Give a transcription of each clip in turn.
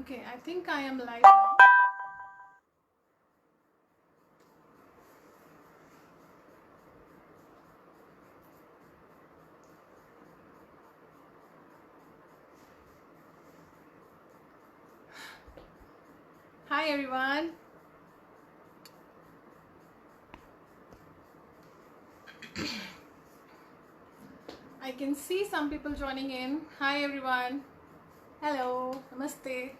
Okay, I think I am live now. Hi everyone. I can see some people joining in. Hi everyone. Hello. Namaste.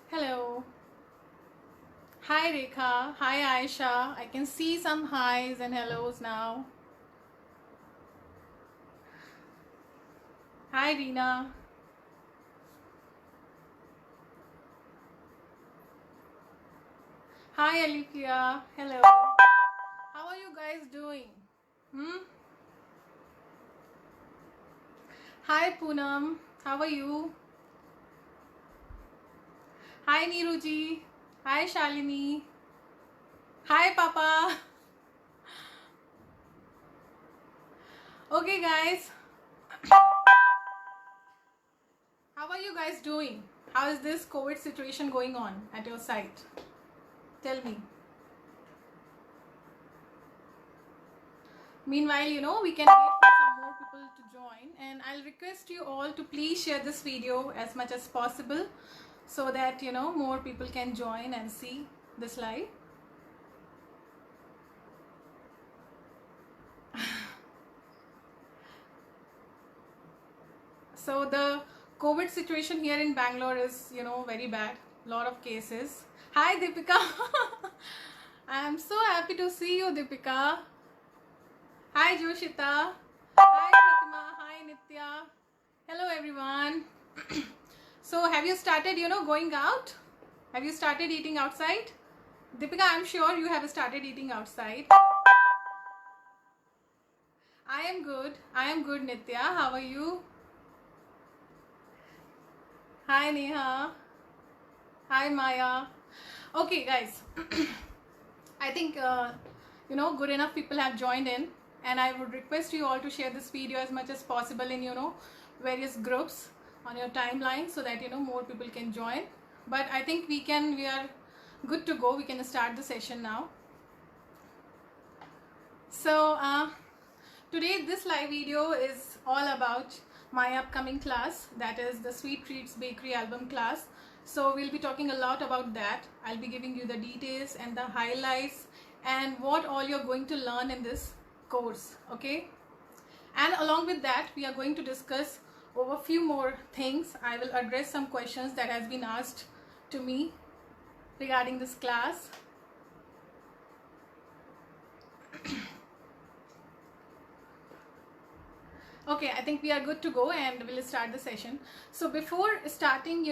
Hello. Hi Rekha. Hi Aisha. I can see some highs and hellos now. Hi Reena. Hi Alikia. Hello. How are you guys doing? Hi Poonam. How are you? Hi Neeruji. Hi Shalini. Hi Papa. Okay guys. How are you guys doing? How is this COVID situation going on at your site? Tell me. Meanwhile, we can wait for some more people to join, and I'll request you all to please share this video as much as possible so that more people can join and see this live. So the COVID situation here in Bangalore is very bad. Lot of cases. Hi Deepika. I am so happy to see you, Deepika. Hi Joshita. Hi Pratima. Hi Nitya. Hello everyone. So have you started going out? Have you started eating outside? Deepika, I'm sure you have started eating outside. I am good. I am good, Nitya. How are you? Hi Neha. Hi Maya. Okay guys. I think good enough people have joined in, and I would request you all to share this video as much as possible in various groups on your timeline so that more people can join. But I think we are good to go. We can start the session now. So today this live video is all about my upcoming class, that is the Sweet Treats Bakery album class. So we'll be talking a lot about that. I'll be giving you the details and the highlights and what all you're going to learn in this course, okay? And along with that, we are going to discuss over a few more things. I will address some questions that has been asked to me regarding this class. Okay, I think we are good to go, and we'll start the session. So before starting,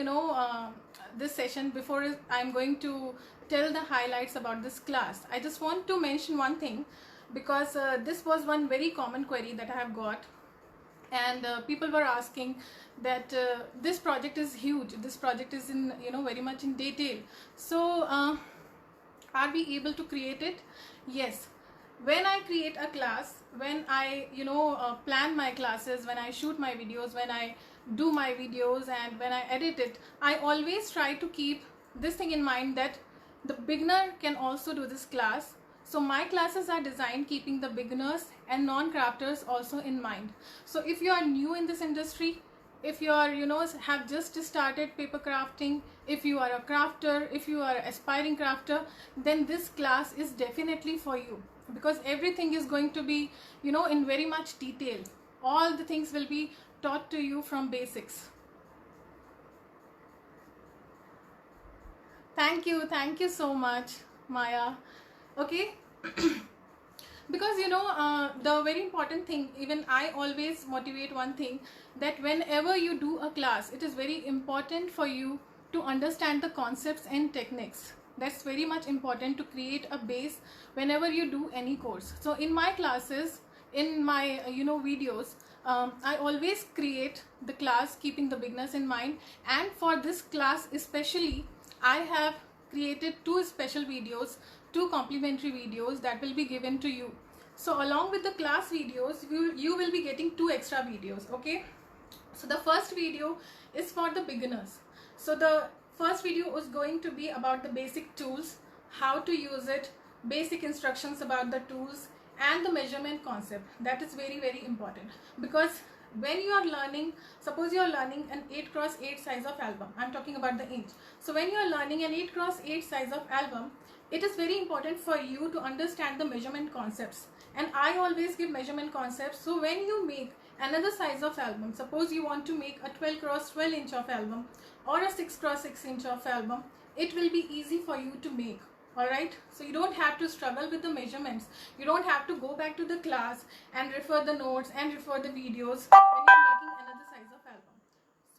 this session, before I'm going to tell the highlights about this class, I just want to mention one thing, because this was one very common query that I have got, and people were asking that this project is huge. This project is in very much in detail. So are we able to create it? Yes. When I create a class, when I plan my classes, when I shoot my videos, when I do my videos, and when I edit it, I always try to keep this thing in mind, that the beginner can also do this class. So my classes are designed keeping the beginners and non-crafters also in mind. So if you are new in this industry, if you are have just started paper crafting, if you are a crafter, if you are aspiring crafter, then this class is definitely for you, because everything is going to be in very much detail. All the things will be taught to you from basics. Thank you so much, Maya. Okay. Because the very important thing, even I always motivate one thing, that whenever you do a class, it is very important for you to understand the concepts and techniques. That's very much important to create a base whenever you do any course. So in my classes, in my videos, I always create the class keeping the beginners in mind. And for this class especially, I have created two special videos, two complimentary videos that will be given to you. So along with the class videos, you will be getting 2 extra videos. Okay, so the first video is for the beginners. So the first video is going to be about the basic tools, how to use it, basic instructions about the tools, and the measurement concept. That is very, very important, because when you are learning, suppose you are learning an 8x8 size of album, I'm talking about the inch. So when you are learning an 8x8 size of album, it is very important for you to understand the measurement concepts, and I always give measurement concepts. So when you make another size of album, suppose you want to make a 12x12 inch of album or a 6x6 inch of album, it will be easy for you to make. Alright, so you don't have to struggle with the measurements. You don't have to go back to the class and refer the notes and refer the videos when you're making another size of album.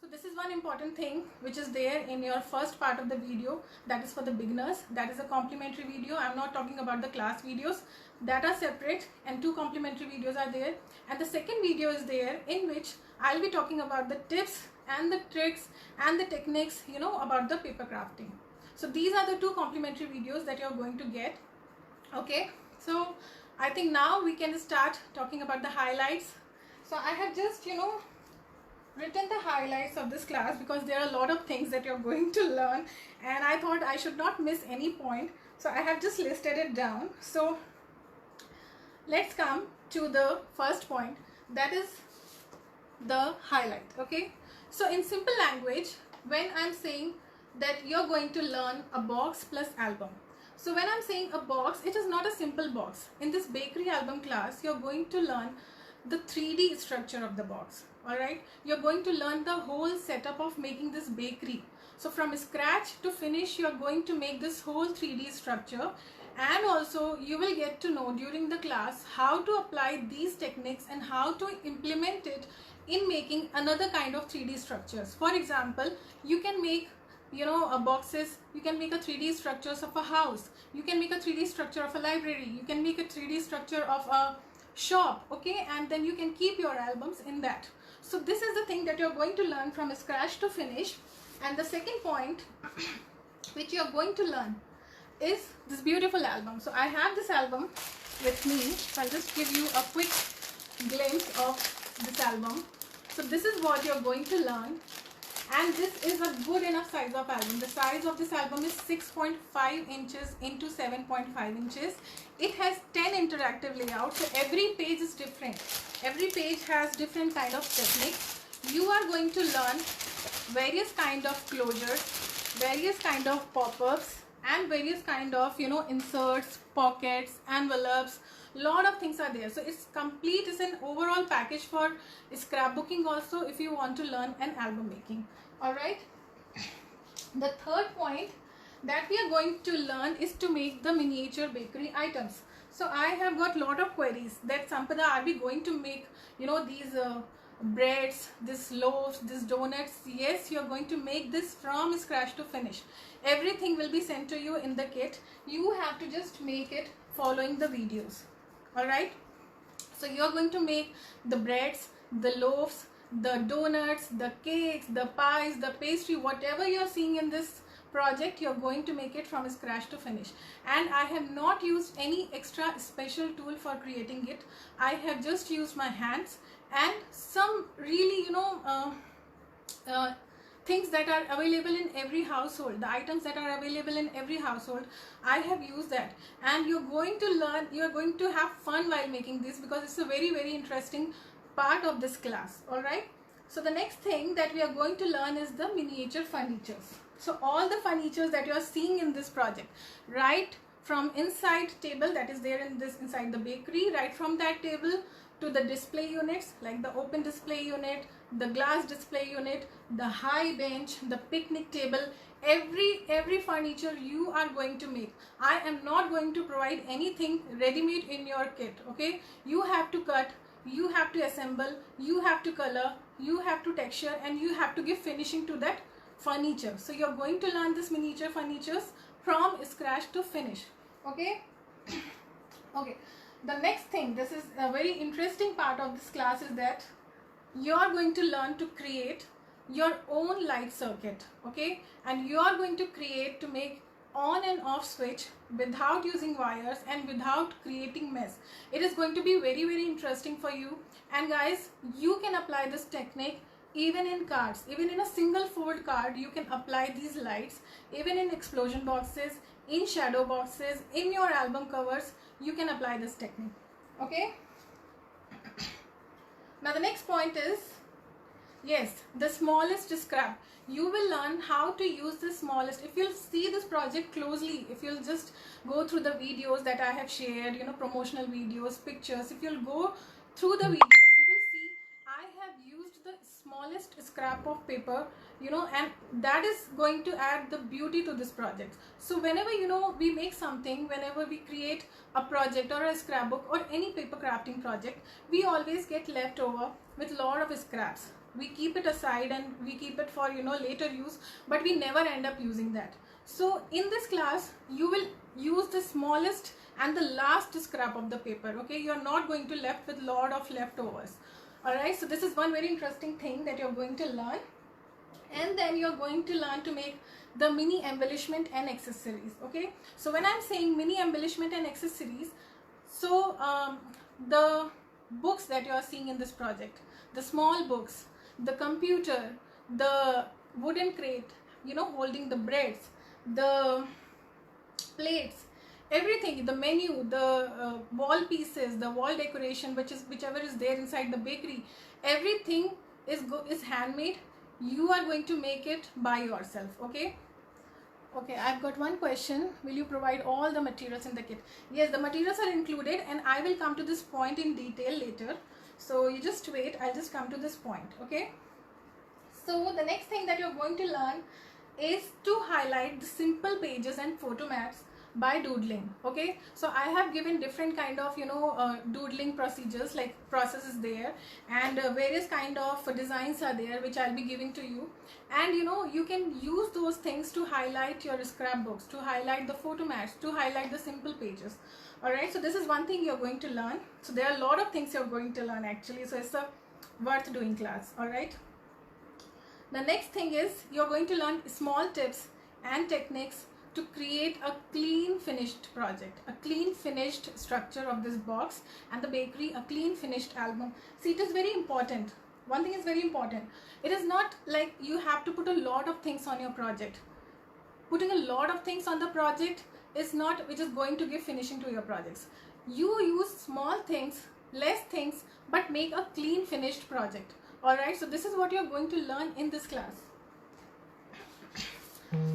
So this is one important thing which is there in your first part of the video, that is for the beginners. That is a complimentary video. I'm not talking about the class videos, that are separate, and 2 complimentary videos are there. And the second video is there in which I'll be talking about the tips and the tricks and the techniques, you know, about the paper crafting. So these are the 2 complimentary videos that you're going to get. Okay, so I think now we can start talking about the highlights. So I have just, you know, written the highlights of this class, because there are a lot of things that you're going to learn, and I thought I should not miss any point. So I have just listed it down. So let's come to the first point, that is the highlight. Okay, so in simple language, when I'm saying that you're going to learn a box plus album. So when I'm saying a box, it is not a simple box. In this bakery album class, you're going to learn the 3D structure of the box. Alright, you're going to learn the whole setup of making this bakery. So from scratch to finish, you're going to make this whole 3D structure, and also you will get to know during the class how to apply these techniques and how to implement it in making another kind of 3D structures. For example, you can make, you know, boxes. You can make a 3D structures of a house. You can make a 3D structure of a library. You can make a 3D structure of a shop. Okay, and then you can keep your albums in that. So this is the thing that you're going to learn from scratch to finish. And the second point which you're going to learn is this beautiful album. So I have this album with me, so I'll just give you a quick glimpse of this album. So this is what you're going to learn, and this is a good enough size of album. The size of this album is 6.5 inches into 7.5 inches. It has 10 interactive layouts, so every page is different. Every page has different kind of techniques. You are going to learn various kind of closures, various kind of pop-ups, and various kind of, you know, inserts, pockets, envelopes. Lot of things are there. So it's complete. It's an overall package for scrapbooking also, if you want to learn an album making. All right, the third point that we are going to learn is to make the miniature bakery items. So I have got lot of queries that, Sampada, are we going to make, you know, these breads, this loaves, this donuts? Yes, you are going to make this from scratch to finish. Everything will be sent to you in the kit. You have to just make it following the videos. Alright, so you are going to make the breads, the loaves, the donuts, the cakes, the pies, the pastry, whatever you are seeing in this project, you are going to make it from scratch to finish. And I have not used any extra special tool for creating it. I have just used my hands and some really, you know, things that are available in every household, the items that are available in every household. I have used that, and you're going to learn, you're going to have fun while making this, because it's a very, very interesting part of this class. All right, so the next thing that we are going to learn is the miniature furnitures. So all the furnitures that you are seeing in this project, right from inside table that is there in this, inside the bakery, right from that table to the display units, like the open display unit, the glass display unit, the high bench, the picnic table, every furniture you are going to make. I am not going to provide anything ready-made in your kit. Okay, you have to cut, you have to assemble, you have to color, you have to texture, and you have to give finishing to that furniture. So you're going to learn this miniature furnitures from scratch to finish. Okay. Okay, the next thing, this is a very interesting part of this class, is that you are going to learn to create your own light circuit. Okay, and you are going to create, to make on and off switch without using wires and without creating mess. It is going to be very, very interesting for you. And guys, you can apply this technique even in cards. Even in a single fold card, you can apply these lights. Even in explosion boxes, in shadow boxes, in your album covers, you can apply this technique. Okay. Now the next point is, yes, the smallest scrap. You will learn how to use the smallest. If you'll see this project closely, if you'll just go through the videos that I have shared, you know, promotional videos, pictures, if you'll go through the videos, you will see I have used the smallest scrap of paper, you know, and that is going to add the beauty to this project. So whenever, you know, we make something, whenever we create a project or a scrapbook or any paper crafting project, we always get left over with a lot of scraps. We keep it aside and we keep it for, you know, later use, but we never end up using that. So in this class, you will use the smallest and the last scrap of the paper. Okay, you are not going to left with lot of leftovers. All right, so this is one very interesting thing that you're going to learn. And then you're going to learn to make the mini embellishment and accessories. Okay, so when I'm saying mini embellishment and accessories, so the books that you are seeing in this project, the small books, the computer, the wooden crate, you know, holding the breads, the plates, everything, the menu, the wall pieces, the wall decoration, whichever is there inside the bakery, everything is handmade. You are going to make it by yourself. Okay. Okay, I've got one question. Will you provide all the materials in the kit? Yes, the materials are included, and I will come to this point in detail later. So you just wait, I'll just come to this point. Okay. So the next thing that you're going to learn is to highlight the simple pages and photo mats by doodling. Okay, so I have given different kind of, you know, doodling procedures, like processes there, and various kind of designs are there which I'll be giving to you. And you know, you can use those things to highlight your scrapbooks, to highlight the photo mats, to highlight the simple pages. All right, so this is one thing you're going to learn. So there are a lot of things you're going to learn actually, so it's a worth doing class. All right, the next thing is you're going to learn small tips and techniques to create a clean finished project, a clean finished structure of this box and the bakery, a clean finished album. See, it is very important. One thing is very important. It is not like you have to put a lot of things on your project. Putting a lot of things on the project is not which is going to give finishing to your projects. You use small things, less things, but make a clean finished project. Alright, so this is what you're going to learn in this class.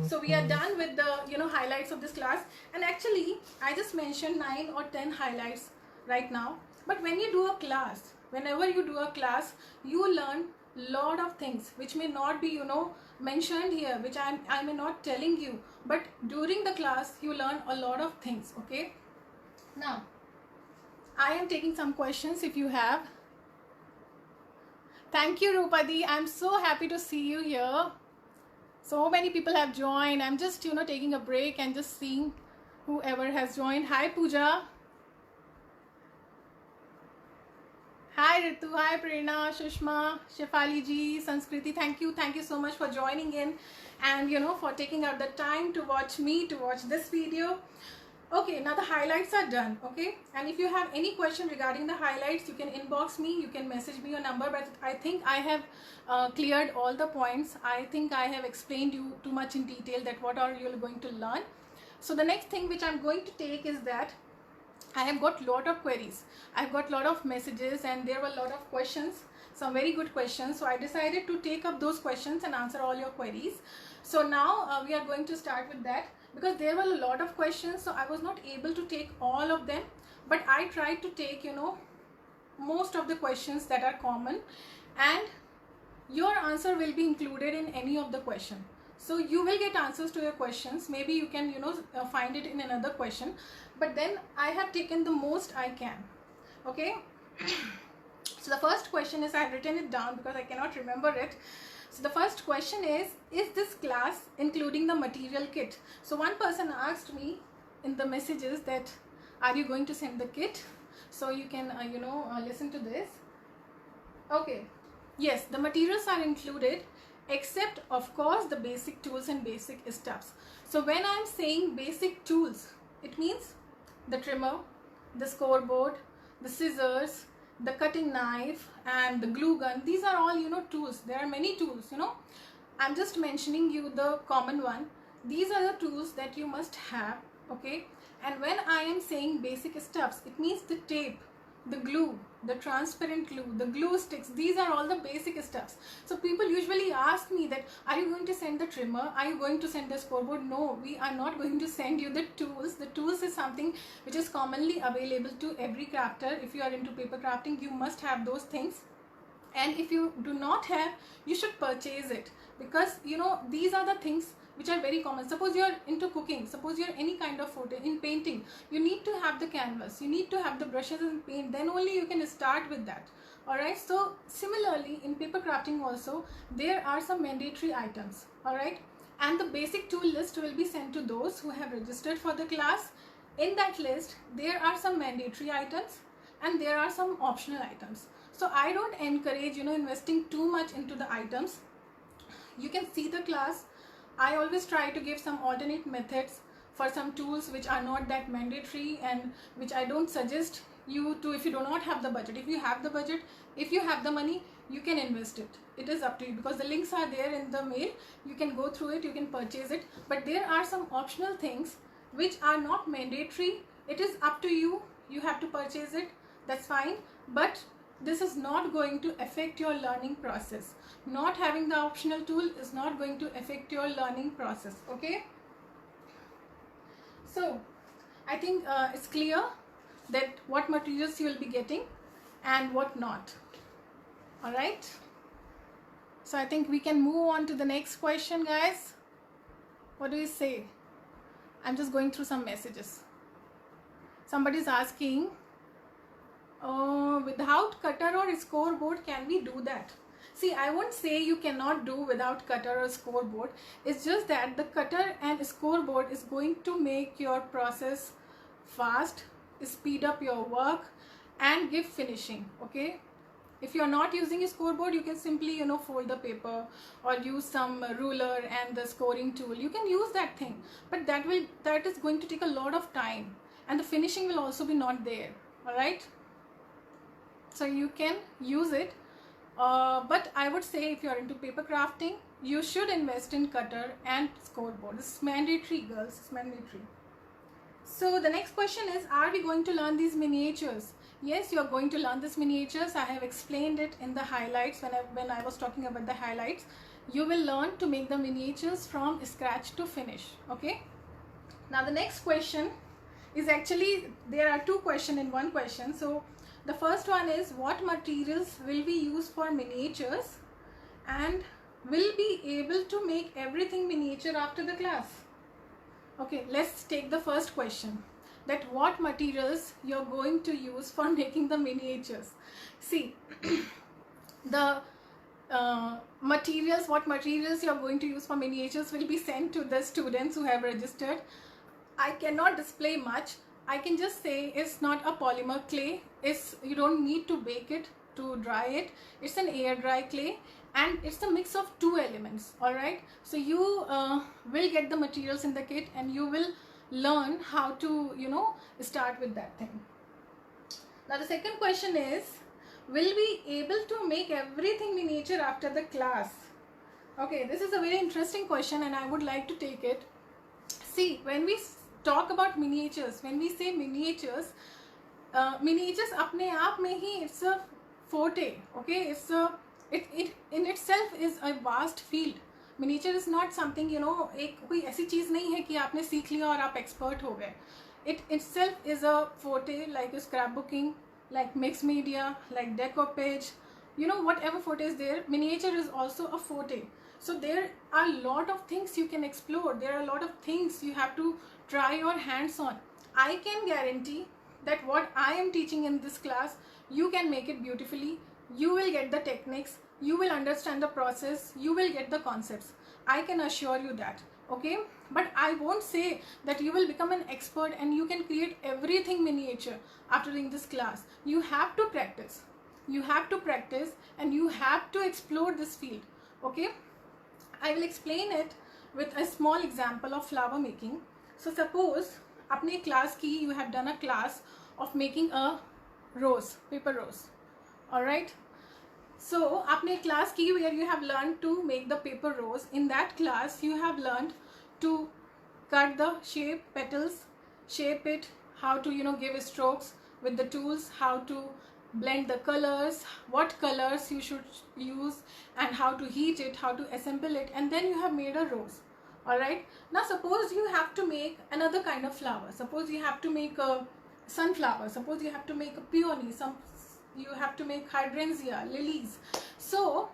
So we are done with the, you know, highlights of this class, and actually I just mentioned 9 or 10 highlights right now. But when you do a class, whenever you do a class, you learn lot of things which may not be, you know, mentioned here, which I may not telling you, but during the class you learn a lot of things. Okay, now I am taking some questions if you have. Thank you, Rupadi. I'm so happy to see you here. So many people have joined. I'm just, you know, taking a break and just seeing whoever has joined. Hi, Pooja. Hi, Ritu. Hi, Prerna, Shushma, Shefali ji, Sanskriti. Thank you. Thank you so much for joining in and, you know, for taking out the time to watch me, to watch this video. Okay, now the highlights are done. Okay, and if you have any question regarding the highlights, you can inbox me, you can message me your number, but I think I have cleared all the points. I think I have explained you too much in detail that what are you going to learn. So the next thing which I'm going to take is that I have got lot of queries. I've got lot of messages and there were a lot of questions, some very good questions. So I decided to take up those questions and answer all your queries. So now we are going to start with that, because there were a lot of questions, so I was not able to take all of them, but I tried to take, you know, most of the questions that are common, and your answer will be included in any of the question. So you will get answers to your questions. Maybe you can, you know, find it in another question, but then I have taken the most I can. Okay. So the first question is, I have written it down because I cannot remember it. So the first question is this class including the material kit? So one person asked me in the messages that, are you going to send the kit? So you can, you know, listen to this. Okay. Yes, the materials are included, except of course the basic tools and basic stuffs. So when I'm saying basic tools, it means the trimmer, the scoreboard, the scissors, the cutting knife, and the glue gun. These are all, you know, tools. There are many tools, you know. I'm just mentioning you the common one. These are the tools that you must have, okay? And when I am saying basic stuffs, it means the tape, the glue, the transparent glue, the glue sticks. These are all the basic stuffs. So people usually ask me that, are you going to send the trimmer? Are you going to send the scoreboard? No, we are not going to send you the tools. The tools is something which is commonly available to every crafter. If you are into paper crafting, you must have those things. And if you do not have, you should purchase it, because you know, these are the things which are very common. Suppose you are into cooking, suppose you are any kind of photo in painting, you need to have the canvas, you need to have the brushes and paint, then only you can start with that. All right, so similarly in paper crafting also there are some mandatory items. All right, and the basic tool list will be sent to those who have registered for the class. In that list there are some mandatory items and there are some optional items. So I don't encourage, you know, investing too much into the items. You can see the class. I always try to give some alternate methods for some tools which are not that mandatory and which I don't suggest you to, if you do not have the budget. If you have the budget, if you have the money, you can invest it. It is up to you, because the links are there in the mail. You can go through it, you can purchase it. But there are some optional things which are not mandatory. It is up to you. You have to purchase it. That's fine. But this is not going to affect your learning process. Not having the optional tool is not going to affect your learning process, okay? So I think it's clear that what materials you will be getting and what not. All right, so I think we can move on to the next question, guys. What do you say? I'm just going through some messages. Somebody's asking, without cutter or scoreboard, can we do that? See, I won't say you cannot do without cutter or scoreboard. It's just that the cutter and scoreboard is going to make your process fast, speed up your work, and give finishing, okay? If you're not using a scoreboard, you can simply, you know, fold the paper or use some ruler and the scoring tool. You can use that thing, but that is going to take a lot of time, and the finishing will also be not there. All right, so you can use it, but I would say if you're into paper crafting, you should invest in cutter and scoreboard. It's mandatory, girls. It's mandatory. So the next question is, are we going to learn these miniatures? Yes, you are going to learn these miniatures. I have explained it in the highlights when I was talking about the highlights. You will learn to make the miniatures from scratch to finish, okay? Now the next question is, actually there are two questions in one question. So the first one is, what materials will we use for miniatures, and will be able to make everything miniature after the class? Okay, let's take the first question, that what materials you're going to use for making the miniatures. See, the materials, what materials you're going to use for miniatures will be sent to the students who have registered. I cannot display much. I can just say it's not a polymer clay. You don't need to bake it to dry it. It's an air dry clay, and it's a mix of two elements. All right, so you will get the materials in the kit, and you will learn how to, you know, start with that thing. Now the second question is, will we able to make everything miniature after the class? Okay, this is a very interesting question, and I would like to take it. See, when we talk about miniatures, when we say miniatures, miniatures apne aap mein hi, it's a forte, okay? It in itself is a vast field. Miniature is not something, you know, एक कोई ऐसी चीज़ नहीं है कि आपने सीख लिया और आप expert हो गए. It itself is a forte, like scrapbooking, like mixed media, like decoupage, you know, whatever forte is there, miniature is also a forte. So there are a lot of things you can explore. There are a lot of things you have to try your hands on. I can guarantee that what I am teaching in this class, you can make it beautifully. You will get the techniques, you will understand the process, you will get the concepts. I can assure you that, okay? But I won't say that you will become an expert and you can create everything miniature after doing this class. You have to practice. You have to practice, and you have to explore this field, okay? I will explain it with a small example of flower making. So suppose अपने class की you have done a class of making a rose, paper rose, all right. So आपने class की where you have learned to make the paper rose. In that class you have learned to cut the shape, petals, shape it, how to give strokes with the tools, how to blend the colors, what colors you should use, and how to heat it, how to assemble it, and then you have made a rose. All right. Now suppose you have to make another kind of flower. Suppose you have to make a sunflower. Suppose you have to make a peony. You have to make hydrangea, lilies. So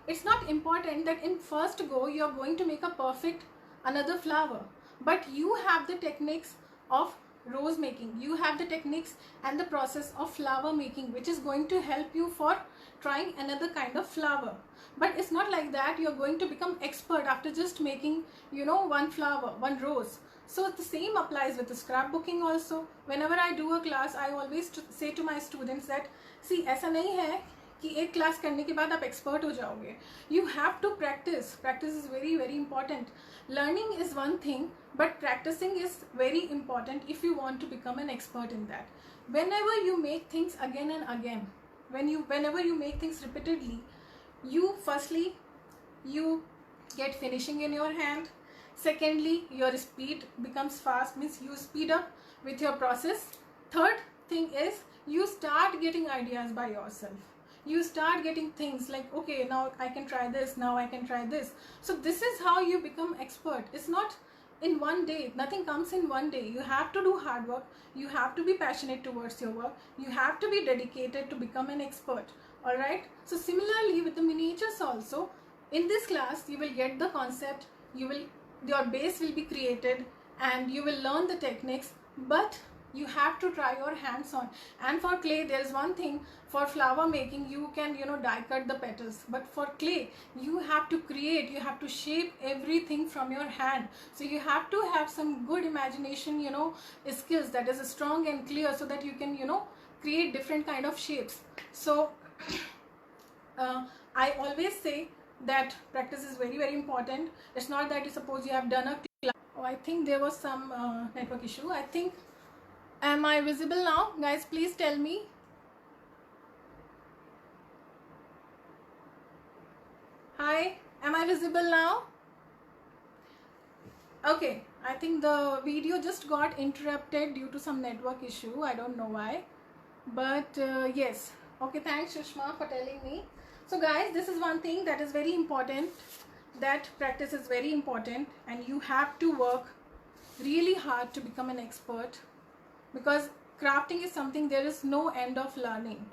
it's not important that in first go you are going to make a perfect another flower, but you have the techniques of rose making, you have the techniques and the process of flower making, which is going to help you for trying another kind of flower. But it's not like that you're going to become expert after just making one flower, one rose. So the same applies with the scrapbooking also. Whenever I do a class, I always say to my students that see, ऐसा नहीं है कि एक class करने के बाद आप expert हो जाओगे. You have to practice. Practice is very, very important. Learning is one thing, but practicing is very important if you want to become an expert in that. Whenever you make things again and again, whenever you make things repeatedly, firstly you get finishing in your hand. Secondly, your speed becomes fast, means you speed up with your process. Third thing is you start getting ideas by yourself. You start getting things like, okay, now I can try this, now I can try this. So this is how you become expert. It's not in one day. Nothing comes in one day. You have to do hard work. You have to be passionate towards your work. You have to be dedicated to become an expert. All right. So similarly with the miniatures also, in this class you will get the concept. Your base will be created and you will learn the techniques, but you have to try your hands on. And for clay, there is one thing. For flower making, you can die cut the petals, but for clay you have to create, you have to shape everything from your hand. So you have to have some good imagination skills that is strong and clear, so that you can create different kind of shapes. So I always say that practice is very, very important. It's not that you suppose you have done a class. Oh, I think there was some network issue. I think, am I visible now, guys? Please tell me. Hi, am I visible now? Okay, I think the video just got interrupted due to some network issue. I don't know why, but yes. Okay, thanks Shushma for telling me. So guys, this is one thing that is very important, that practice is very important, and you have to work really hard to become an expert, because crafting is something there is no end of learning.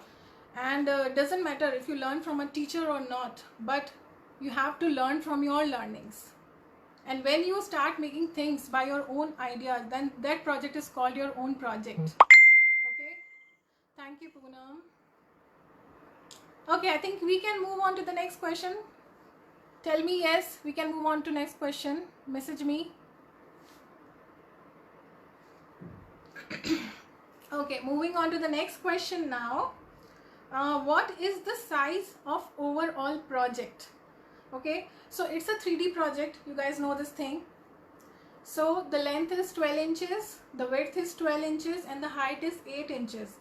And doesn't matter if you learn from a teacher or not, but you have to learn from your learnings. And when you start making things by your own ideas, then that project is called your own project. Okay, thank you Poonam. Okay, I think we can move on to the next question. Tell me yes, we can move on to next question. Message me. Okay, moving on to the next question now. What is the size of overall project? Okay, so it's a 3D project. You guys know this thing. So the length is 12 inches, the width is 12 inches, and the height is 8 inches.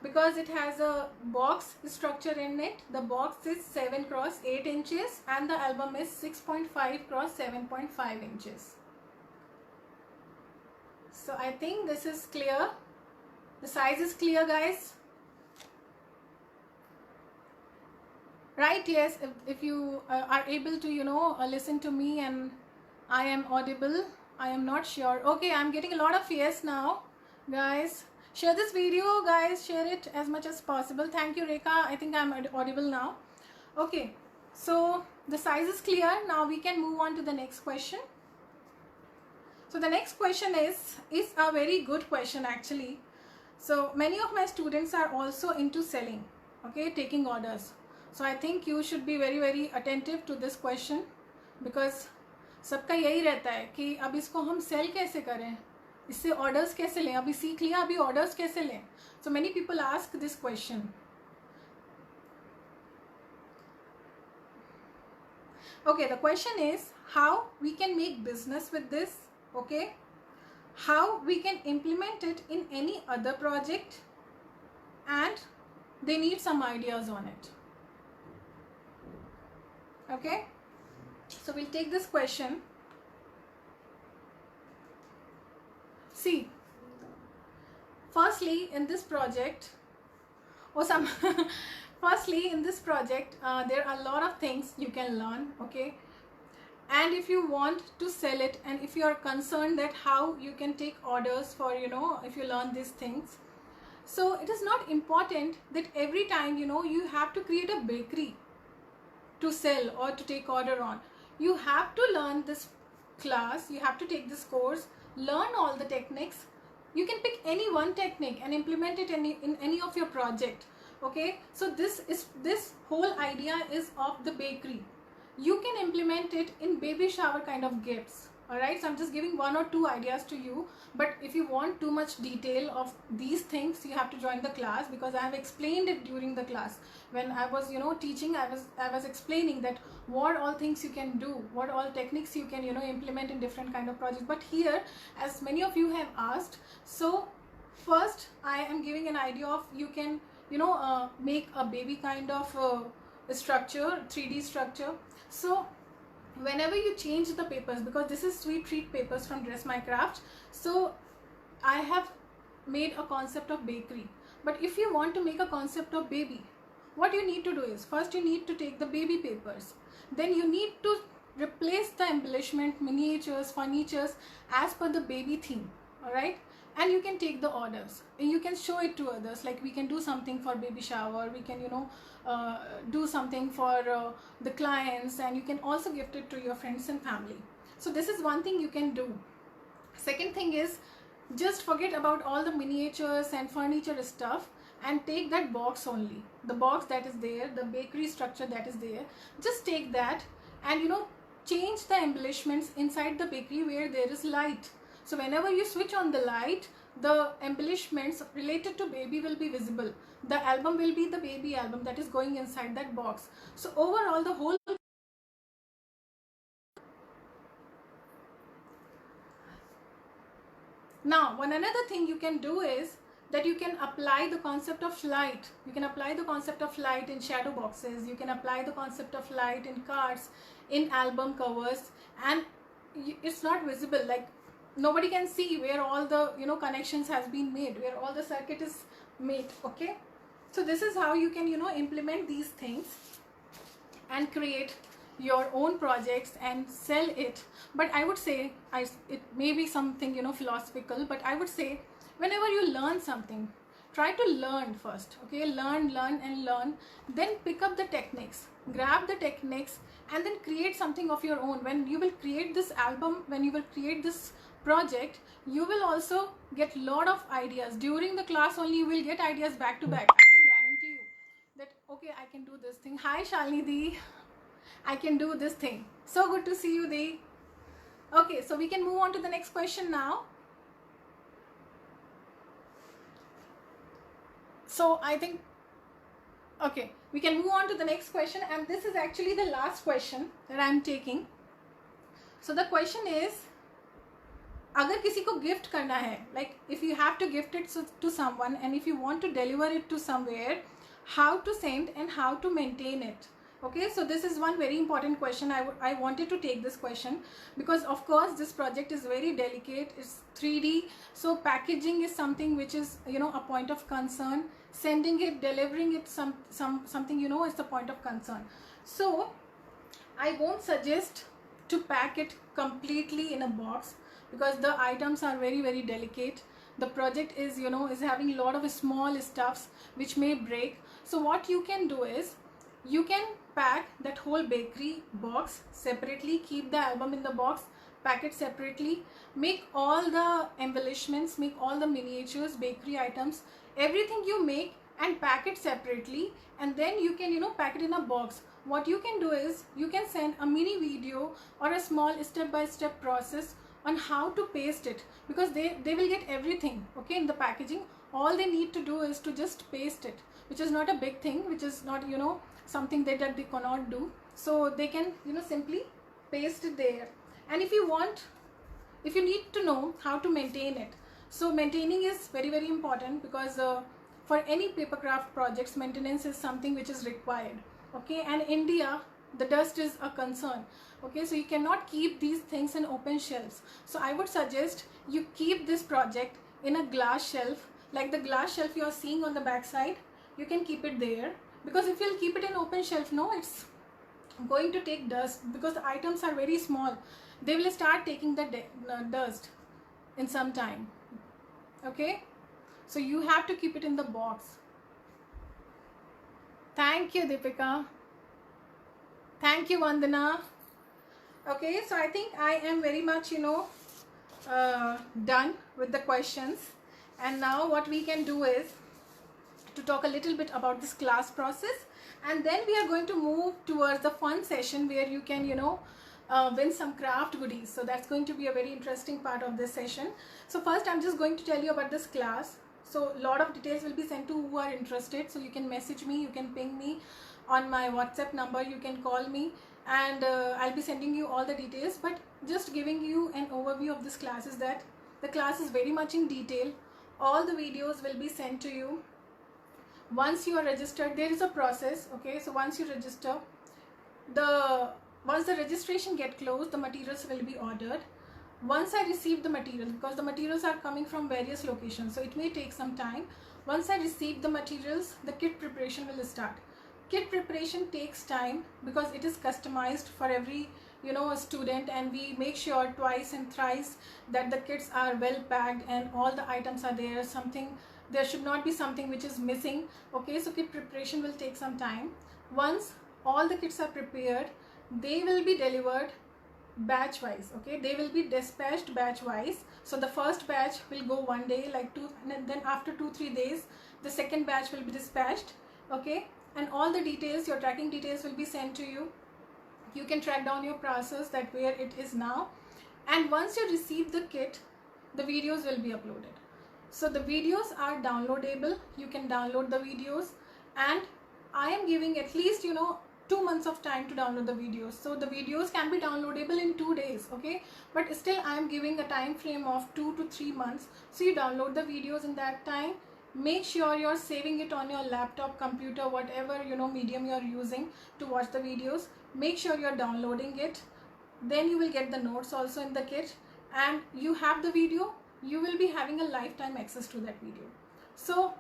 Because it has a box structure in it, the box is 7 cross 8 inches and the album is 6.5 cross 7.5 inches. So I think this is clear. The size is clear, guys. Right? Yes, if you are able to listen to me and I am audible. I am not sure. Okay, I'm getting a lot of yes now, guys. Share this video, guys. Share it as much as possible. Thank you, Rekha. I think I'm audible now. Okay, so the size is clear. Now we can move on to the next question. So the next question is a very good question actually. So many of my students are also into selling, okay, taking orders. So I think you should be very, very attentive to this question, because सबका यही रहता है कि अब इसको हम cell कैसे करें, इससे ऑर्डर्स कैसे लें, अभी सीख लिया अभी ऑर्डर्स कैसे लें. So many people ask this question. Okay, the question is how we can make business with this, okay? How we can implement it in any other project, and they need some ideas on it. Okay, so we'll take this question. See, firstly in this project, or some firstly in this project, there are a lot of things you can learn, okay? And if you want to sell it, and if you are concerned that how you can take orders for, you know, if you learn these things, so it is not important that every time, you know, you have to create a bakery to sell or to take order on. You have to learn this class, you have to take this course, learn all the techniques. You can pick any one technique and implement it in any of your project, okay? So this whole idea is of the bakery. You can implement it in baby shower kind of gifts, all right? So I'm just giving one or two ideas to you, but if you want too much detail of these things, you have to join the class, because I have explained it during the class. When I was, you know, teaching, I was explaining that what all things you can do, what all techniques you can, you know, implement in different kind of projects. But here, as many of you have asked, so first I am giving an idea of, you can, you know, make a baby kind of structure, 3D structure. So whenever you change the papers, because this is sweet treat papers from Dress My Craft, so I have made a concept of bakery. But if you want to make a concept of baby, what you need to do is, first you need to take the baby papers, then you need to replace the embellishment, miniatures, furnitures as per the baby theme, all right? And you can take the orders and you can show it to others, like we can do something for baby shower, we can, you know, do something for the clients, and you can also gift it to your friends and family. So this is one thing you can do. Second thing is, just forget about all the miniatures and furniture stuff and take that box only, the box that is there, the bakery structure that is there. Just take that and, you know, change the embellishments inside the bakery where there is light. So whenever you switch on the light, the embellishments related to baby will be visible. The album will be the baby album that is going inside that box. So overall, the whole... Now, one another thing you can do is that you can apply the concept of light. You can apply the concept of light in shadow boxes. You can apply the concept of light in cards, in album covers, and it's not visible. Like, nobody can see where all the, you know, connections has been made, where all the circuit is made, okay? So this is how you can, you know, implement these things and create your own projects and sell it. But I would say, it may be something, you know, philosophical, but I would say, whenever you learn something, try to learn first, okay? Learn and learn, then pick up the techniques, grab the techniques, and then create something of your own. When you will create this album, when you will create this project, you will also get lot of ideas. During the class only you will get ideas back to back. I can guarantee you that, okay, I can do this thing. Hi Shalini Di, I can do this thing. So good to see you, Di. Okay, so we can move on to the next question now. So I think, okay, we can move on to the next question, and this is actually the last question that I am taking. So the question is, अगर किसी को gift करना है, like if you have to gift it to someone and if you want to deliver it to somewhere, how to send and how to maintain it? Okay, so this is one very important question. I wanted to take this question because of course this project is very delicate. It's 3D, so packaging is something which is, you know, a point of concern. Sending it, delivering it, something, you know, is the point of concern. So I won't suggest to pack it completely in a box, because the items are very, very delicate. The project is, you know, is having a lot of small stuffs which may break. So what you can do is, you can pack that whole bakery box separately, keep the album in the box, pack it separately, make all the embellishments, make all the miniatures, bakery items, everything you make, and pack it separately, and then you can, you know, pack it in a box. What you can do is, you can send a mini video or a small step-by-step process on how to paste it, because they will get everything, okay, in the packaging. all they need to do is to just paste it, which is not a big thing, which is not, you know, something that they cannot do. So they can, you know, simply paste it there. And if you need to know how to maintain it, so maintaining is very, very important, because for any paper craft projects, maintenance is something which is required. Okay, and India, the dust is a concern. Okay, so you cannot keep these things in open shelves. So I would suggest you keep this project in a glass shelf, like the glass shelf you are seeing on the back side. You can keep it there, because if you'll keep it in open shelf, no, it's going to take dust, because the items are very small. They will start taking the dust in some time. Okay, so you have to keep it in the box. Thank you, Deepika. Thank you, Vandana. Okay, so I think I am very much, you know, done with the questions. And now what we can do is to talk a little bit about this class process, and then we are going to move towards the fun session where you can, you know, win some craft goodies. So that's going to be a very interesting part of this session. So first I'm just going to tell you about this class. So a lot of details will be sent to who are interested. So you can message me, you can ping me on my WhatsApp number, you can call me, and I'll be sending you all the details. But just giving you an overview of this class is that the class is very much in detail. All the videos will be sent to you. Once you are registered, there is a process. Okay, so once you register, once the registration get closed, the materials will be ordered. Once I receive the materials, because the materials are coming from various locations, so it may take some time. Once I receive the materials, the kit preparation will start. Kit preparation takes time because it is customized for every, you know, student, and we make sure twice and thrice that the kits are well packed and all the items are there. There should not be something which is missing. Okay, so kit preparation will take some time. Once all the kits are prepared, they will be delivered batch wise. Okay, they will be dispatched batch wise. So the first batch will go one day, like and then after 2-3 days the second batch will be dispatched. Okay, and all the details, your tracking details will be sent to you. You can track down your process, that where it is now. And once you receive the kit, the videos will be uploaded. So the videos are downloadable. You can download the videos, and I am giving at least, you know, 2 months of time to download the videos. So the videos can be downloadable in 2 days. Okay, but still I am giving a time frame of 2 to 3 months. So you download the videos in that time. Make sure you're saving it on your laptop, computer, whatever, you know, medium you're using to watch the videos. Make sure you're downloading it. Then you will get the notes also in the kit, and you have the video. You will be having a lifetime access to that video. So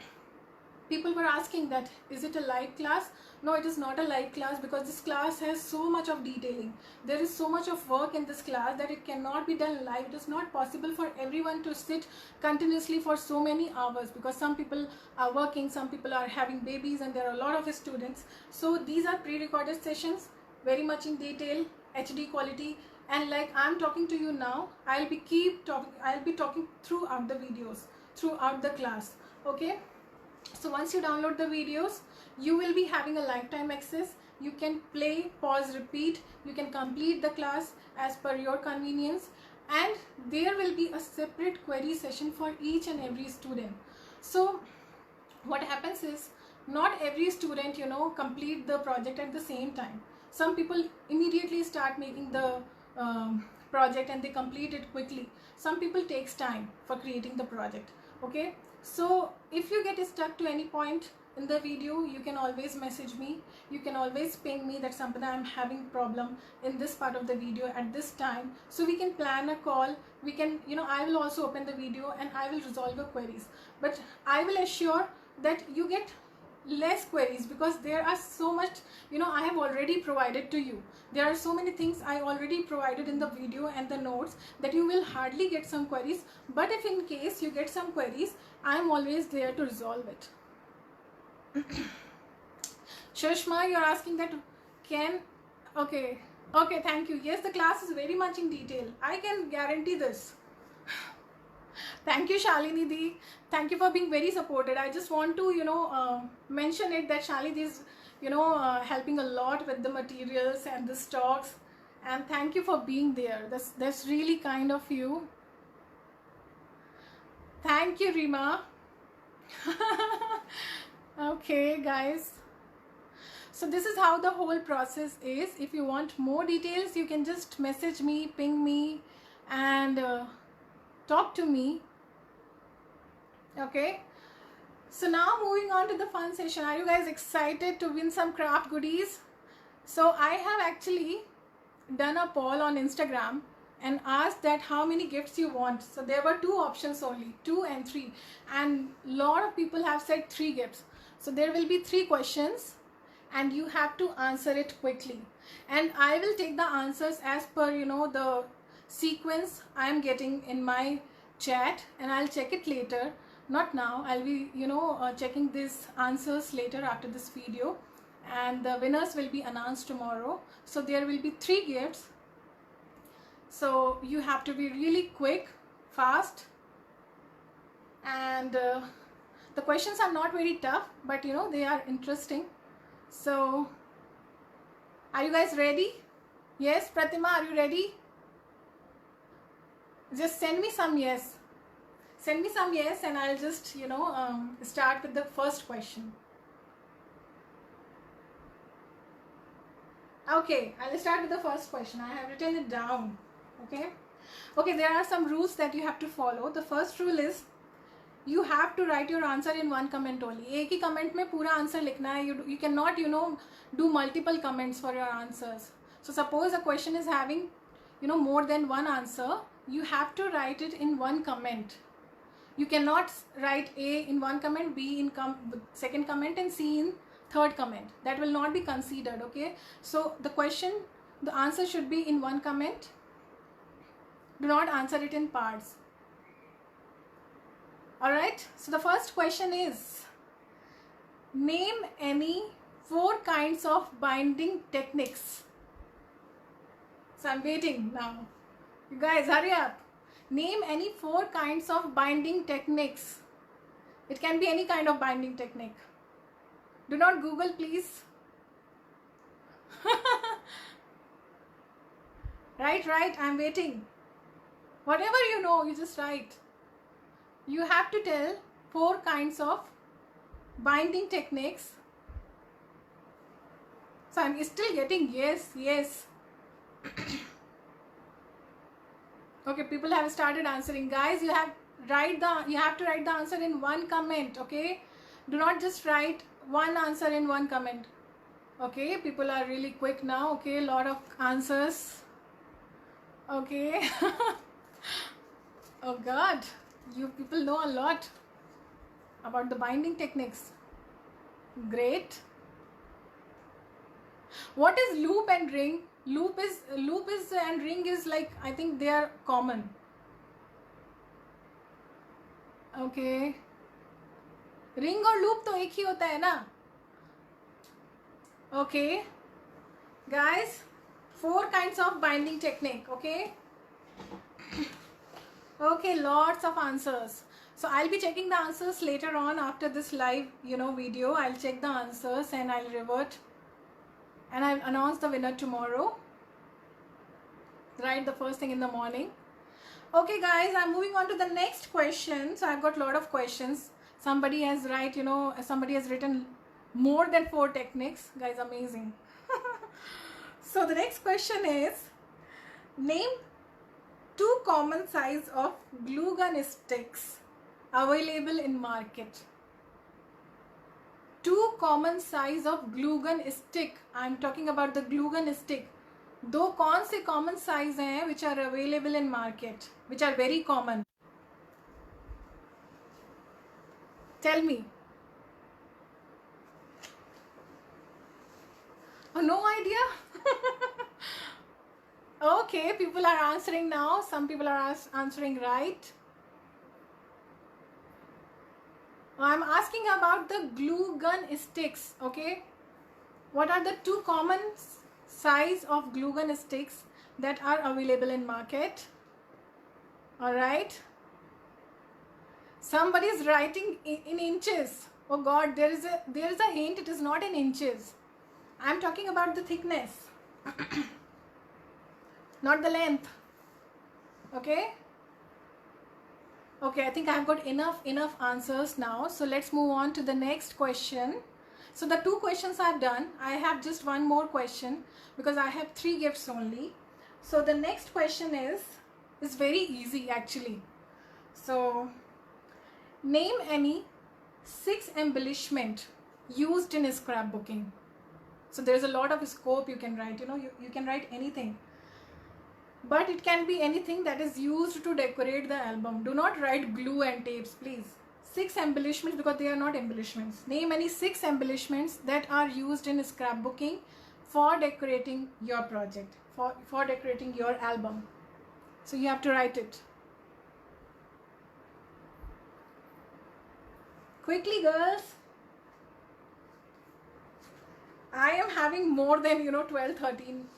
people were asking that, is it a live class? No, it is not a live class, because this class has so much of detailing. There is so much of work in this class that it cannot be done live. It is not possible for everyone to sit continuously for so many hours, because some people are working, some people are having babies, and there are a lot of students. So these are pre-recorded sessions, very much in detail, HD quality. And like I'm talking to you now, I'll be talking throughout the videos, throughout the class. Okay, so once you download the videos, you will be having a lifetime access. You can play, pause, repeat. You can complete the class as per your convenience, and there will be a separate query session for each and every student. So what happens is, not every student, you know, complete the project at the same time. Some people immediately start making the project and they complete it quickly. Some people takes time for creating the project. Okay, so if you get stuck to any point in the video, you can always message me. You can always ping me that Sampana, I'm having problem in this part of the video at this time. So we can plan a call. We can, you know, I will also open the video and I will resolve your queries. But I will assure that you get less queries, because there are so much, you know, I have already provided to you. There are so many things I already provided in the video and the notes that you will hardly get some queries. But if in case you get some queries, I am always there to resolve it. Shushma, you're asking that okay, thank you. Yes, the class is very much in detail. I can guarantee this. Thank you, Shalini Di. Thank you for being very supported. I just want to, you know, mention it that Shalini is, you know, helping a lot with the materials and the stocks. And thank you for being there. That's really kind of you. Thank you, Rima. Okay, guys. So this is how the whole process is. If you want more details, you can just message me, ping me, and talk to me. Okay. So now moving on to the fun session. Are you guys excited to win some craft goodies? So I have actually done a poll on Instagram and asked that how many gifts you want. So there were two options only, 2 and 3, and lot of people have said 3 gifts. So there will be 3 questions and you have to answer it quickly, and I will take the answers as per the sequence I am getting in my chat, and I'll check it later, not now. I'll be checking these answers later after this video, and the winners will be announced tomorrow. So there will be 3 gifts, so you have to be really quick, fast, and the questions are not very tough, but they are interesting. So are you guys ready? Yes, Pratima, are you ready? Just send me some yes. Send me some yes, and I'll just start with the first question. Okay, I'll start with the first question. I have written it down. Okay, there are some rules that you have to follow. The first rule is you have to write your answer in one comment only. एक ही comment में पूरा answer लिखना है. You cannot do multiple comments for your answers. So suppose a question is having more than one answer, you have to write it in one comment. You cannot write A in one comment, B in second comment, and C in third comment. That will not be considered. Okay, so the answer should be in one comment. Do not answer it in parts. Alright, so the first question is, name any 4 kinds of binding techniques. So I'm waiting now. You guys, hurry up. Name any 4 kinds of binding techniques. It can be any kind of binding technique. Do not Google, please. Right, I'm waiting. Whatever you just write. You have to tell 4 kinds of binding techniques. So I'm still getting yes. Okay, people have started answering. Guys, you have to write the answer in one comment. Okay, do not just write one answer in one comment. Okay, people are really quick now. Okay, a lot of answers. Okay. Oh God, you people know a lot about the binding techniques. Great. What is loop and ring? Loop is and ring is like, I think they are common. Okay. Ring और loop तो एक ही होता है ना? Okay. Guys, 4 kinds of binding technique. Okay. Okay, lots of answers. So I'll be checking the answers later on after this live video. I'll check the answers and I'll revert, and I'll announce the winner tomorrow, right, the first thing in the morning. Okay guys, I'm moving on to the next question. So I've got a lot of questions. Somebody has written more than 4 techniques. Guys, amazing. So the next question is, name 2 common size of glue gun sticks available in market. 2 common size of glue gun stick. I'm talking about the glue gun stick. 2 कौन से common size हैं which are available in market, which are very common? Tell me. Oh, no idea. Okay, people are answering now. Some people are answering right. I'm asking about the glue gun sticks. Okay, what are the 2 common size of glue gun sticks that are available in market? All right, somebody is writing in inches. Oh God, there is a hint. It is not in inches. I'm talking about the thickness. Not the length. Okay, Okay, I think I've got enough answers now. So let's move on to the next question. So the 2 questions are done. I have just one more question because I have 3 gifts only. So the next question is very easy actually. So name any 6 embellishment used in scrapbooking. So there's a lot of scope you can write, you can write anything. But it can be anything that is used to decorate the album. Do not write glue and tapes, please. 6 embellishments, because they are not embellishments. Name any 6 embellishments that are used in scrapbooking for decorating your project, for decorating your album. So you have to write it. Quickly, girls. I am having more than 12, 13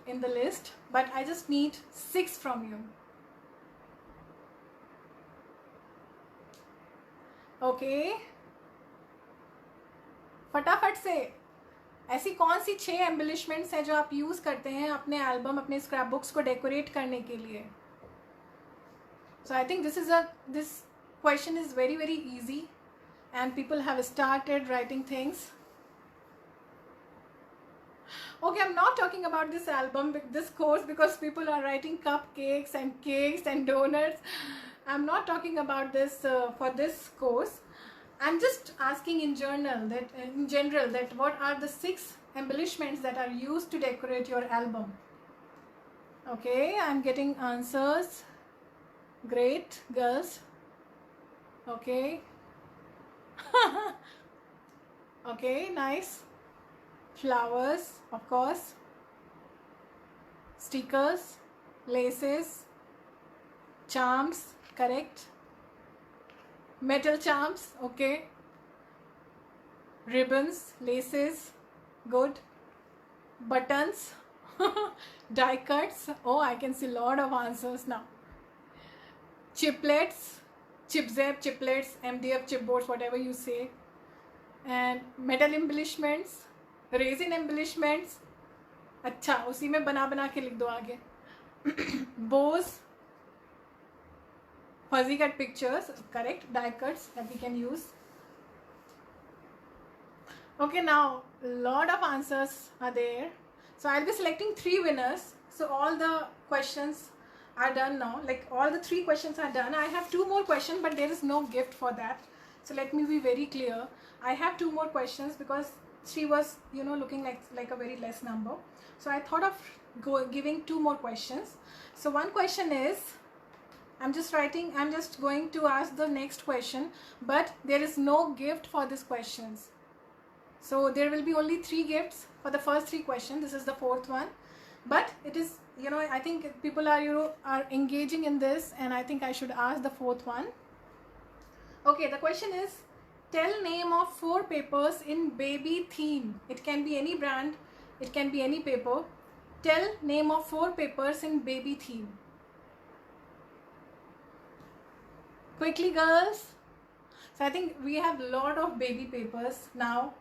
in the list, but I just need 6 from you. Okay फटाफट से ऐसी कौन सी 6 embellishments हैं जो आप use करते हैं अपने एल्बम, अपने स्क्रैप बुक्स को डेकोरेट करने के लिए? So I think this question is very very easy and people have started writing things. Okay, I'm not talking about this album, this course, because people are writing cupcakes and cakes and donuts. I'm not talking about this for this course. I'm just asking in general that what are the 6 embellishments that are used to decorate your album? Okay, I'm getting answers. Great, girls. Okay. Okay, nice. Flowers, of course. Stickers, laces, charms, correct. Metal charms, okay. Ribbons, laces, good. Buttons, die cuts. Oh, I can see a lot of answers now. Chiplets, chipzap, chiplets, MDF chipboards, whatever you say. And metal embellishments, resin embellishments. अच्छा, उसी में बना के लिख दो आगे. Bows, fuzzy cut pictures, correct. Die cuts that we can use. Okay, now a lot of answers are there. So I'll be selecting 3 winners. So all the questions are done now. Like all the 3 questions are done. I have 2 more questions, but there is no gift for that. So let me be very clear. I have 2 more questions because 3 was looking like a very less number. So I thought of giving 2 more questions. So one question is, I'm just going to ask the next question, but there is no gift for these questions. So there will be only 3 gifts for the first 3 questions. This is the 4th one, but it is I think people are engaging in this, and I think I should ask the 4th one. Okay, the question is, tell name of 4 papers in baby theme. It can be any brand, it can be any paper. Tell name of 4 papers in baby theme. Quickly, girls. So I think we have a lot of baby papers now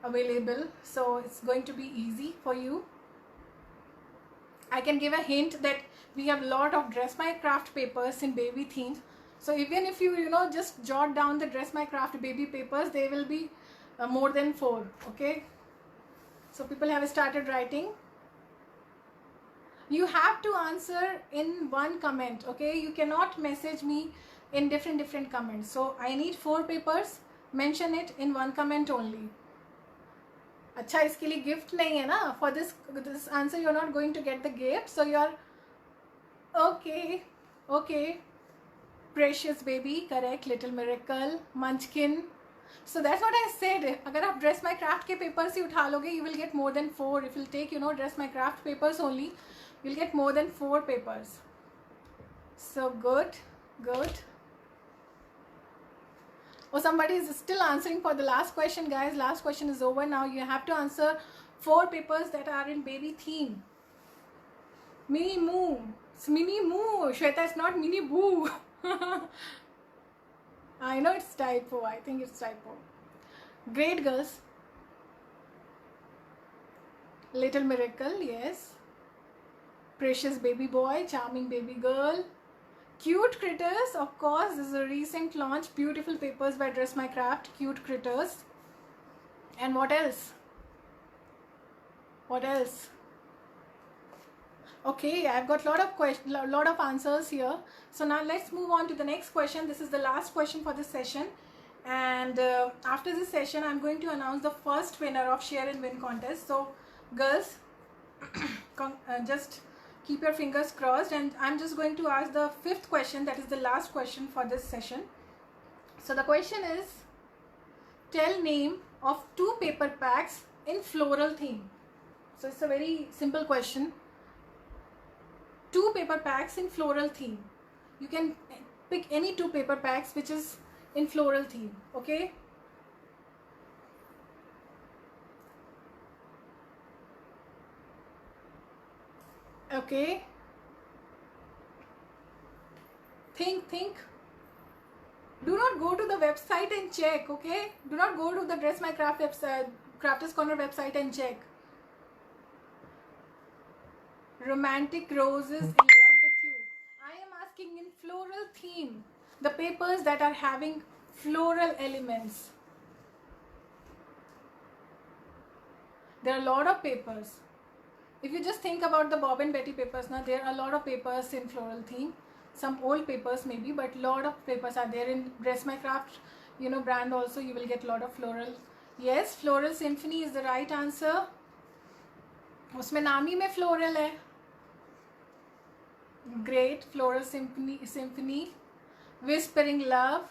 available, so it's going to be easy for you. I can give a hint that we have a lot of Dress My Craft papers in baby theme. So even if you just jot down the Dress My Craft baby papers, they will be more than 4. Okay, so people have started writing. You have to answer in one comment. Okay, you cannot message me in different comments. So I need 4 papers. Mention it in one comment only. अच्छा, इसके लिए gift नहीं है ना. For this answer you're not going to get the gift. So you're okay. Precious Baby, correct. Little Miracle, Munchkin. So that's what I said. अगर आप Dress My Craft के papers ही उठा लोगे, you will get more than 4. If you take Dress My Craft papers only, you'll get more than 4 papers. So good. Oh, somebody is still answering for the last question, guys. Last question is over now. You have to answer 4 papers that are in baby theme. Mini Moo. It's Mini Moo. Shweta, it's not Mini Boo. I know it's typo. I think it's typo. Great, girls. Little Miracle, yes. Precious Baby Boy, Charming Baby Girl, Cute Critters, of course, this is a recent launch. Beautiful papers by Dress My Craft. Cute Critters. And what else? What else? Okay, I've got lot of answers here. So now let's move on to the next question. This is the last question for this session. And after this session, I'm going to announce the first winner of Share and Win contest. So girls, just keep your fingers crossed, and I'm just going to ask the fifth question, that is the last question for this session. So the question is, tell name of 2 paper packs in floral theme. So it's a very simple question. 2 paper packs in floral theme. You can pick any 2 paper packs which is in floral theme. Okay. Okay. Think. Do not go to the website and check. Okay. Do not go to the Dress My Craft website, Crafters Corner website and check. Romantic Roses, in love with you. I am asking in floral theme. The papers that are having floral elements. There are a lot of papers. If you just think about the Bob and Betty papers, now there are a lot of papers in floral theme. Some old papers maybe, but lot of papers are there in Dress My Craft, brand also. You will get a lot of floral. Yes, Floral Symphony is the right answer. उसमें नाम ही में floral है. Great. Floral Symphony. Whispering Love.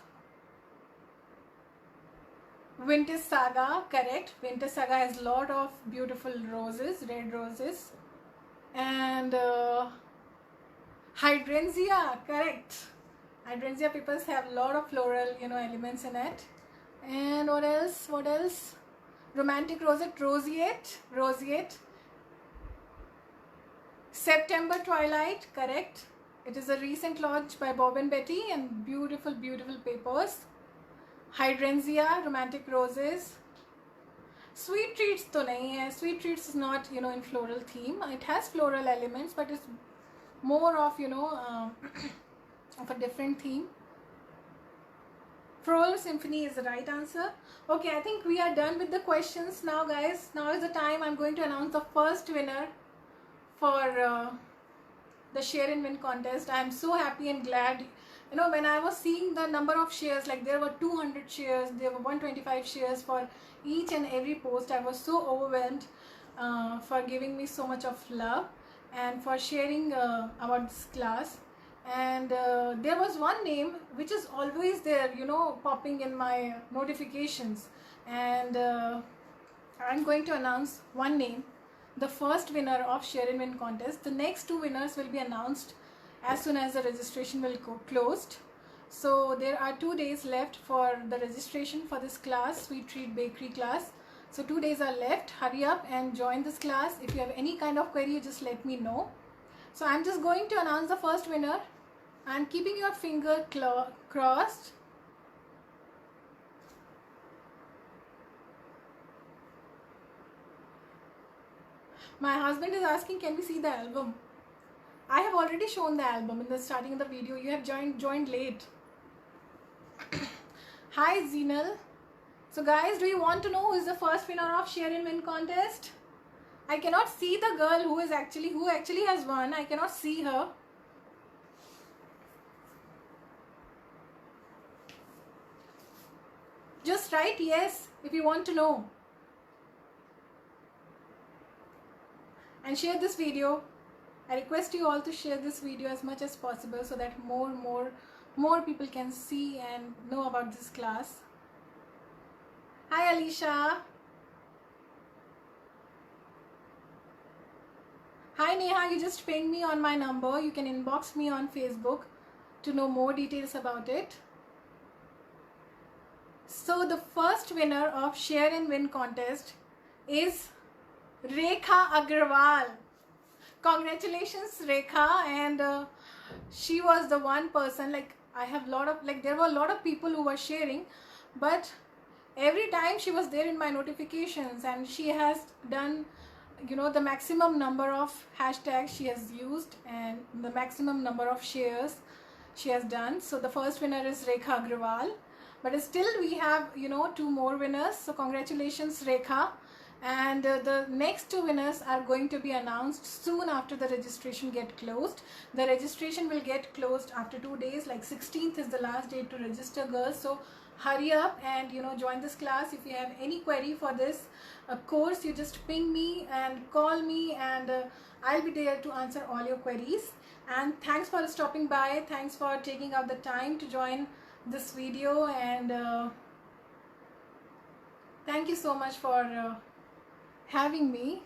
Vintage Saga, correct. Vintage Saga has a lot of beautiful roses, red roses. And Hydrangea, correct. Hydrangea papers have a lot of floral, elements in it. And what else? Romantic Roseate. September Twilight, correct. It is a recent launch by Bob and Betty, and beautiful papers. Hydrangea, Romantic Roses. Sweet Treats to nahi hai. Sweet Treats is not, in floral theme. It has floral elements, but it's more of, of a different theme. Floral Symphony is the right answer. Okay, I think we are done with the questions now, guys. Now is the time I'm going to announce the first winner for the Share and Win contest. I am so happy and glad. When I was seeing the number of shares, like there were 200 shares, there were 125 shares for each and every post, I was so overwhelmed for giving me so much of love and for sharing about this class. And there was one name which is always there, popping in my notifications. And I'm going to announce one name, the first winner of Share and Win contest. The next 2 winners will be announced as soon as the registration will go closed. So there are 2 days left for the registration for this class, Sweet Treat Bakery class. So 2 days are left. Hurry up and join this class. If you have any kind of query, just let me know. So I'm just going to announce the first winner, and keeping your finger crossed. My husband is asking, can we see the album? I have already shown the album in the starting of the video. You have joined late. Hi Zenal. So guys, do you want to know who is the first winner of Share and Win contest? I cannot see the girl who actually has won. I cannot see her. Just write yes if you want to know. And share this video. I request you all to share this video as much as possible so that more people can see and know about this class. Hi Alicia. Hi Neha, you just pinged me on my number. You can inbox me on Facebook to know more details about it. So the first winner of Share and Win contest is Rekha Agarwal. Congratulations Rekha. And she was the one person, there were a lot of people who were sharing, but every time she was there in my notifications, and she has done the maximum number of hashtags she has used and the maximum number of shares. she has done. So the first winner is Rekha Agrawal, but still we have, you know, 2 more winners. So congratulations, Rekha. And the next 2 winners are going to be announced soon after the registration get closed. The registration will get closed after 2 days, like 16th is the last date to register, girls. So hurry up and, you know, join this class. If you have any query for this course, you just ping me and call me, and I'll be there to answer all your queries. And thanks for stopping by, thanks for taking out the time to join this video, and thank you so much for having me.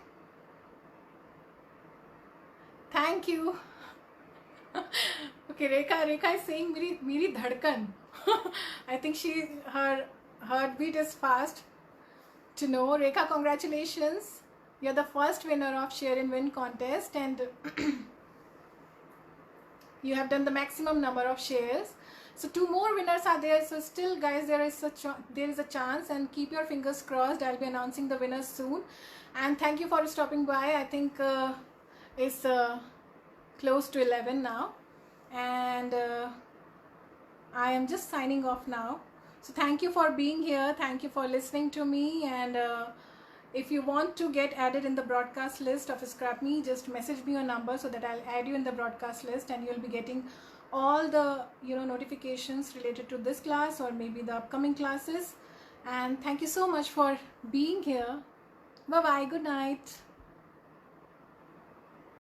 Thank you. Okay, Rekha is saying meri dhadkan. I think her heartbeat is fast to know. Rekha, congratulations. You're the first winner of Share and Win contest, and you have done the maximum number of shares. So 2 more winners are there. So still, guys, there is a chance, and keep your fingers crossed. I'll be announcing the winners soon. And thank you for stopping by. I think it's close to 11 now, and I am just signing off now. So thank you for being here. Thank you for listening to me. And if you want to get added in the broadcast list of Scrap Me, just message me your number so that I'll add you in the broadcast list, and you'll be getting all the, you know, notifications related to this class or maybe the upcoming classes. And thank you so much for being here. Bye bye. Good night.